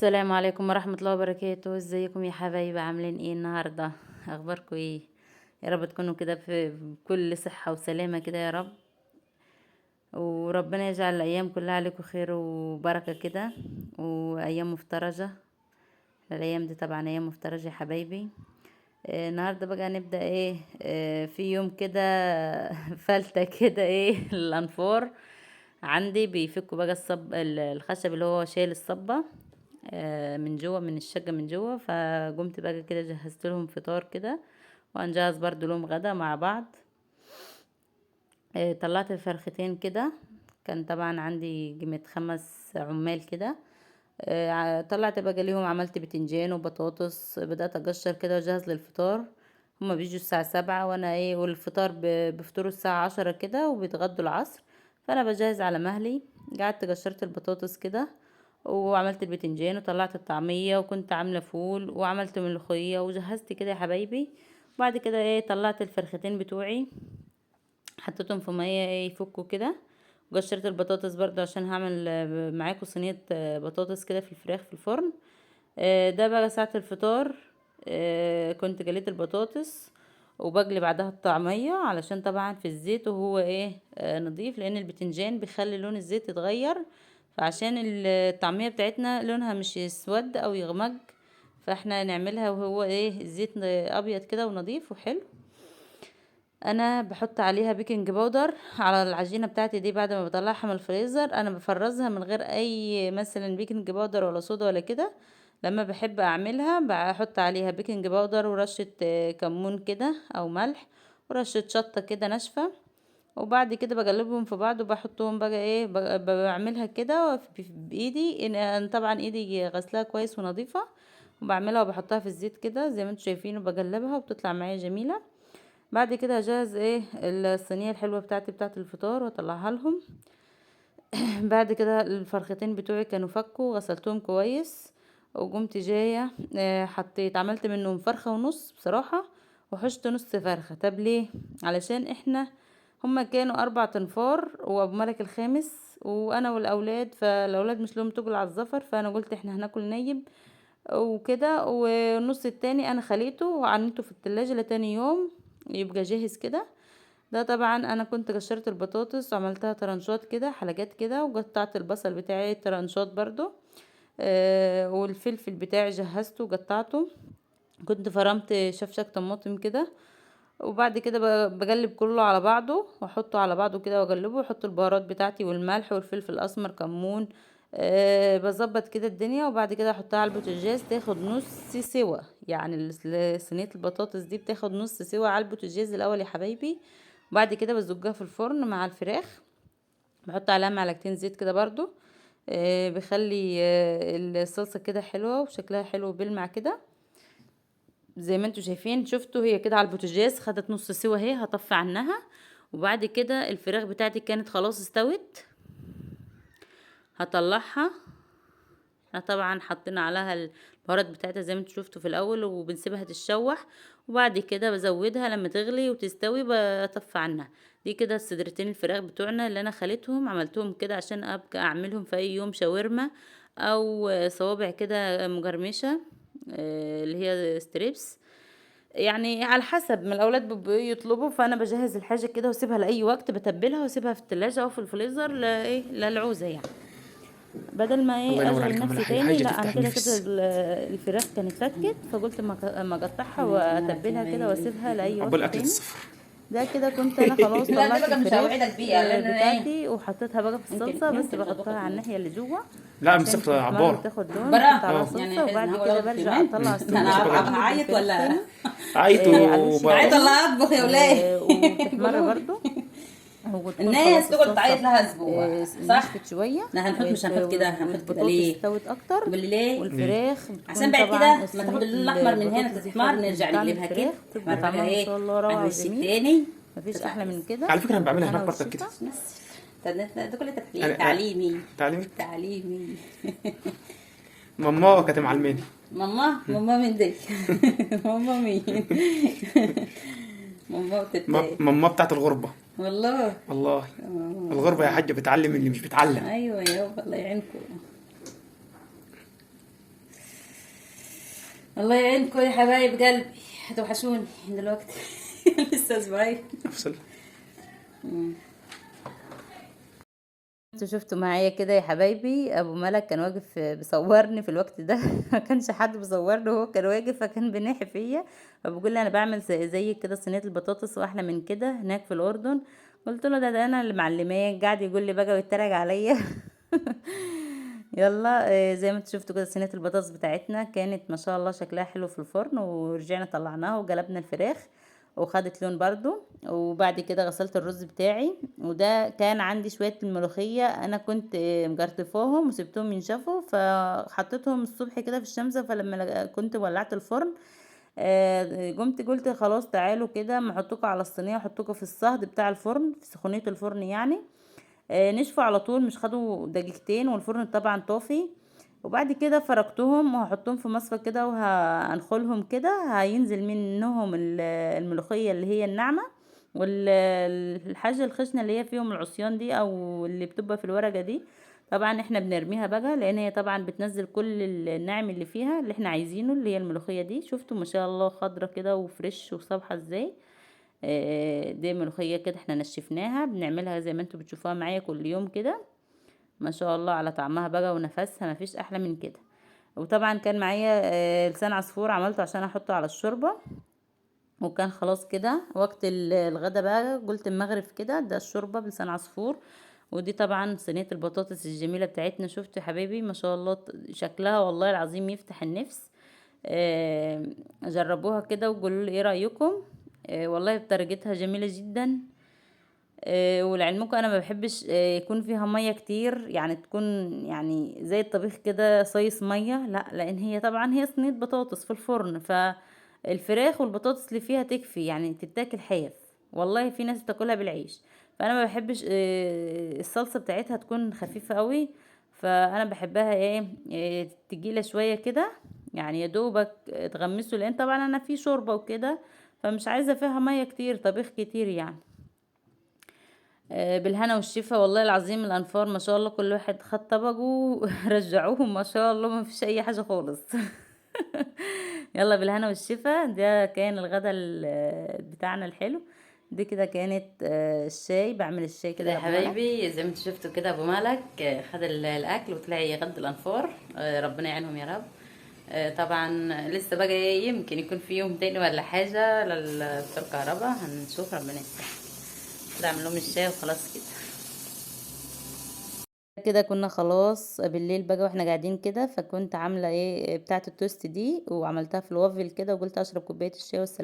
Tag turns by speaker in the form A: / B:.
A: السلام عليكم ورحمة الله وبركاته. ازيكم يا حبايبي؟ عاملين ايه النهاردة؟ اخباركم ايه؟ يا رب تكونوا كده بكل صحة وسلامة كده يا رب، وربنا يجعل الايام كلها عليكم خير وبركة كده، وايام مفترجة. الايام دي طبعا ايام مفترجة يا حبايبي. النهاردة بقى نبدأ ايه، في يوم كده فلتة كده ايه الانفار عندي بيفكوا بقى الخشب اللي هو شايل الصبة من جوه، من الشقة من جوه. فقمت بقى كده جهزت لهم فطار كده، وهنجهز برضو لهم غدا مع بعض. طلعت الفرختين كده، كان طبعا عندي جمة 5 عمال كده. طلعت بقى ليهم، عملت بتنجان وبطاطس، بدأت أقشر كده وأجهز للفطار. هما بيجوا الساعة 7 وانا ايه، والفطار بفطروا الساعة 10 كده وبيتغدوا العصر. فانا بجهز على مهلي. قعدت قشرت البطاطس كده، وعملت البتنجان وطلعت الطعمية، وكنت عاملة فول وعملت ملوخية وجهزت كده يا حبايبي. وبعد كده ايه، طلعت الفرختين بتوعي، حطيتهم في مية ايه يفكوا كده. وقشرت البطاطس برضه عشان هعمل معاكم صينية بطاطس كده في الفراخ في الفرن. ده بقى ساعة الفطار. كنت جليت البطاطس وبجلي بعدها الطعمية، علشان طبعا في الزيت وهو ايه نضيف، لان البتنجان بيخلي لون الزيت يتغير. فعشان الطعمية بتاعتنا لونها مش يسود او يغمق، فاحنا نعملها وهو ايه الزيت ابيض كده ونضيف وحلو. انا بحط عليها بيكنج باودر على العجينه بتاعتي دي. بعد ما بطلعها من الفريزر انا بفرزها من غير اي مثلا بيكنج باودر ولا صودا ولا كده. لما بحب اعملها بحط عليها بيكنج باودر ورشه كمون كده او ملح، ورشه شطه كده ناشفه. وبعد كده بقلبهم في بعض وبحطهم بقى ايه، بعملها كده بايدي. أنا طبعا ايدي غسلاها كويس ونظيفه، وبعملها وبحطها في الزيت كده زي ما انتم شايفين، وبقلبها وبتطلع معايا جميله. بعد كده هجهز ايه الصينيه الحلوه بتاعتي بتاعت الفطار واطلعها لهم. بعد كده الفرختين بتوعي كانوا فكوا، غسلتهم كويس وقمت جايه حطيت، عملت منهم فرخه ونص بصراحه، وحشت نص فرخه. طب ليه؟ علشان احنا هما كانوا 4 تنفار وابو ملك الخامس وانا والاولاد، فالاولاد مش لهم تقل على الزفر، فانا قلت احنا هناكل نايب وكده. والنص التاني انا خليته وعنيته في التلاجة لتاني يوم يبقى جاهز كده. ده طبعا انا كنت قشرت البطاطس وعملتها طرنشات كده حلقات كده، وقطعت البصل بتاعي طرنشات برضو. والفلفل بتاعي جهزته وقطعته. كنت فرمت شفشق طماطم كده. وبعد كده بقلب كله على بعضه واحطه على بعضه كده واقلبه، واحط البهارات بتاعتي والملح والفلفل الاسمر كمون. بظبط كده الدنيا، وبعد كده احطها على البوتاجاز تاخد نص سوا. يعني صينيه البطاطس دي بتاخد نص سوا على البوتاجاز الاول يا حبايبي. وبعد كده بزجها في الفرن مع الفراخ، بحط عليها معلقتين زيت كده برضو. بيخلي الصلصه كده حلوه وشكلها حلو بيلمع كده. زي ما انتوا شايفين، شفتوا هي كده على البوتاجاز خدت نص سوا اهي، هطفي عنها. وبعد كده الفراخ بتاعتي كانت خلاص استوت، هطلعها. احنا طبعا حطينا عليها البهارات بتاعتها زي ما انتوا شفتوا في الاول، وبنسيبها تتشوح. وبعد كده بزودها لما تغلي وتستوي بطفي عنها. دي كده الصدرتين الفراخ بتوعنا اللي انا خليتهم، عملتهم كده عشان ابقى اعملهم في اي يوم شاورما او صوابع كده مجرمشه، اللي هي ستريبس. يعني على حسب ما الاولاد يطلبوا، فانا بجهز الحاجه كده واسيبها لاي وقت، بتبلها واسيبها في التلاجة او في الفريزر لايه للعوزه يعني، بدل ما
B: الله
A: ايه
B: ينور
A: اشغل
B: عليك يا ام
A: نفسي
B: الحاج،
A: تاني.
B: حاجه
A: لا انا
B: تفتح
A: كده كده
B: النفس.
A: الفراخ كانت فكت، فقلت ما اقطعها
C: وانت مالك يا
A: واتبلها كده
C: مالك
A: واسيبها لاي
B: عقبال
A: وقت
B: اكله
A: تاني.
B: السفر.
A: ده كده كنت انا خلاص
C: لا ده
A: طلعت
C: بقى مش
A: الفراخ
C: هوعدك بيها لان انا ايه
A: بتاعتي وحطيتها بقى في
C: يمكن
A: الصلصه، بس
C: يمكن
A: بحطها
C: اظبطك
A: على
C: منك.
A: الناحيه اللي جوه
B: لا
A: عشان
B: مسافه
A: تحمر
B: عباره.
A: وتاخد لون، بحط
C: برا
A: عليها
B: اه
A: صلصه.
C: يعني
A: وبعد
C: اذن
A: كده
C: اول في
A: برجع
C: كمان
A: اطلع
C: انا
A: الصينيه
B: مسافه
A: بتاعتي
C: هعيط
A: بالفراخ
C: ولا
A: تاني
B: عيط
A: على الوش
C: عيط
B: وبقى.
A: التاني،
C: ولا اطبخ يا ولاد
A: وتحمر
C: قولوا لي.
A: برضو، وتكون خلاص
C: الناس تقعد
A: الصلصة
C: تعيط لها اسبوع صح.
A: نشفت شوية،
C: لا هنحط مش هنحط كده، هنحط كده
A: والبطاطس
C: ليه؟
A: استوت اكتر.
C: تقول لي ليه؟
B: ليه؟
A: والفراخ
C: عشان
A: بتكون
C: بعد
A: طبعا
C: كده ما
A: صينية
C: تاخد الاحمر من هنا
A: البطاطس دي
C: تتحمر
A: خدت من
C: نرجع
A: طعم
C: نقلبها كده،
A: الفراخ، بتبقى
C: تحمر بقى
A: طعمها ما
C: ايه
A: شاء الله
C: على
A: روعة
C: الوش
A: وجميل.
C: التاني
A: مفيش
C: تطلع
A: احلى من
C: كويس.
A: كده.
B: على فكره انا بعملها
A: بالهنا
B: هناك برضك كده.
A: والشفا.
C: بس ده كل
B: انا
C: تعليمي.
B: تعليمك.
C: تعليمي.
B: ماما كانت معلماني.
C: ماما من دي ماما مين؟ ماما
B: ماما بتاعت الغربه.
C: والله
B: والله الغربه يا حاجه بتعلم اللي مش بتعلم.
C: ايوه يا الله يعينكم. الله يعينكم يا حبايب قلبي، هتوحشوني دلوقتي. لسه اسبوعين.
B: افصل.
A: انتوا شفتوا معايا كده يا حبايبي، ابو ملك كان واقف بيصورني في الوقت ده. ما كانش حد بيصورني، هو كان واقف فكان بينحي فيا، فبيقول لي انا بعمل زي كده صينيه البطاطس واحلى من كده هناك في الاردن. قلت له ده انا اللي معلماه، قاعد يقول لي بقى ويتريق عليا. يلا زي ما انتوا شفتوا كده صينيه البطاطس بتاعتنا كانت ما شاء الله شكلها حلو في الفرن، ورجعنا طلعناها وقلبنا الفراخ وخدت لون برضو. وبعد كده غسلت الرز بتاعي، وده كان عندي شويه الملوخيه انا كنت مجرطفاهم وسبتهم ينشفوا، فحطيتهم الصبح كده في الشمس، فلما كنت ولعت الفرن قمت قلت خلاص تعالوا كده ما احطكوا على الصينيه واحطكوا في الصهد بتاع الفرن في سخونيه الفرن يعني. نشفوا على طول، مش خدوا دقيقتين، والفرن طبعا طافي. وبعد كده فركتهم وهحطهم في مصفى كده وهنخلهم كده، هينزل منهم الملوخية اللي هي الناعمة، والحاجة الخشنة اللي هي فيهم العصيان دي او اللي بتبقى في الورقة دي. طبعا احنا بنرميها بقى لان هي طبعا بتنزل كل الناعم اللي فيها اللي احنا عايزينه، اللي هي الملوخية دي. شفتوا ما شاء الله خضرة كده وفريش وصبحة ازاي. دي ملوخية كده احنا نشفناها، بنعملها زي ما انتوا بتشوفوها معايا كل يوم كده. ما شاء الله على طعمها بقى ونفسها، مفيش احلى من كده. وطبعا كان معايا لسان عصفور عملته عشان احطه على الشوربة. وكان خلاص كده وقت الغدا بقى، قلت المغرب كده ده الشوربة بلسان عصفور. ودي طبعا صينية البطاطس الجميلة بتاعتنا. شفتوا يا حبايبي ما شاء الله شكلها والله العظيم يفتح النفس. جربوها كده وقولوا لي ايه رأيكم. والله طريقتها جميلة جدا. ولعلمكم انا ما بحبش يكون فيها ميه كتير، يعني تكون يعني زي الطبيخ كده صيص ميه، لا، لان هي طبعا هي صينيه بطاطس في الفرن، فالفراخ والبطاطس اللي فيها تكفي يعني تتاكل حاف. والله في ناس بتاكلها بالعيش. فانا ما بحبش الصلصه بتاعتها تكون خفيفه قوي. فانا بحبها ايه تقيله شويه كده، يعني يا دوبك تغمسوا، لان طبعا انا في شوربه وكده، فمش عايزه فيها ميه كتير طبيخ كتير يعني. بالهنا والشفا. والله العظيم الانفار ما شاء الله كل واحد خد طبقه. رجعوهم ما شاء الله ما فيش اي حاجه خالص. يلا بالهنا والشفا. ده كان الغدا بتاعنا الحلو. دي كده كانت الشاي، بعمل الشاي كده يا حبايبي زي ما انتوا شفتوا كده. ابو مالك خد الاكل وطلع يغدي الانفار. ربنا يعينهم يا رب. طبعا لسه بقى يمكن يكون في يوم تاني ولا حاجه للدكتور كهرباء، هنشوف ربنا يسهل. كده اعمل لهم الشاي وخلاص كده. كده كنا خلاص بالليل بقى واحنا قاعدين كده، فكنت عامله ايه بتاعه التوست دي وعملتها في الوافل كده، وقلت اشرب كوبايه الشاي والسلام.